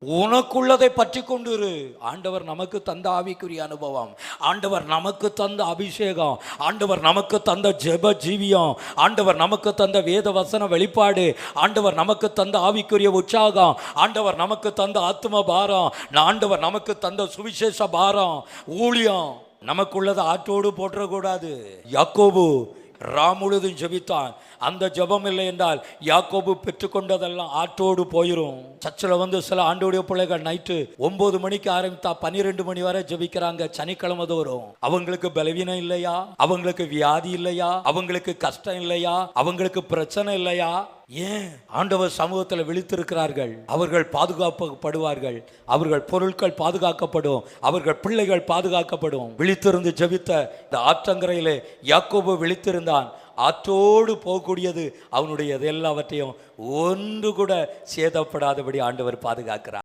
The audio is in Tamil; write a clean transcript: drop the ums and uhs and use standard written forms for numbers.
உனக்குள்ளதை பற்றி கொண்டு இரு. ஆண்டவர் நமக்கு தந்த ஆவிக்குரிய அனுபவம், ஆண்டவர் நமக்கு தந்த அபிஷேகம், ஆண்டவர் நமக்கு தந்த ஜெப ஜீவியம், ஆண்டவர் நமக்கு தந்த வேத வசன வெளிப்பாடு, ஆண்டவர் நமக்கு தந்த ஆவிக்குரிய உற்சாகம், ஆண்டவர் நமக்கு தந்த ஆத்ம பாரம், ஆண்டவர் நமக்கு தந்த சுவிசேஷ பாரம், ஊழியம். நமக்குள்ளதை ஆற்றோடு போற்றக்கூடாது. யாக்கோபு முழுதும் ஜெபித்தான். அந்த ஜெபம் இல்லை என்றால் யாக்கோபு பெற்றுக்கொண்டதெல்லாம் ஆற்றோடு போயிடும். சர்ச்சில் சில ஆண்டோடைய பிள்ளைகள் நைட்டு 9 மணிக்கு ஆரம்பித்தா 12 மணி வரை ஜெபிக்கிறாங்க. சனிக்கிழமை தோறும். அவங்களுக்கு பலவீனம் இல்லையா? அவங்களுக்கு வியாதி இல்லையா? அவங்களுக்கு கஷ்டம் இல்லையா? அவங்களுக்கு பிரச்சனை இல்லையா? ஏன்? ஆண்டவர் சமூகத்தில் விழித்திருக்கிறார்கள். அவர்கள் பாதுகாக்கப்படுவார்கள், அவர்கள் பொருட்கள் பாதுகாக்கப்படும், அவர்கள் பிள்ளைகள் பாதுகாக்கப்படும். விழித்திருந்து ஜெபித்த இந்த ஆற்றங்கரையிலே யாக்கோபு விழித்திருந்தான். ஆற்றோடு போகக்கூடியது அவனுடைய எல்லாவற்றையும் ஒன்று கூட சேதப்படாதபடி ஆண்டவர் பாதுகாக்கிறார்.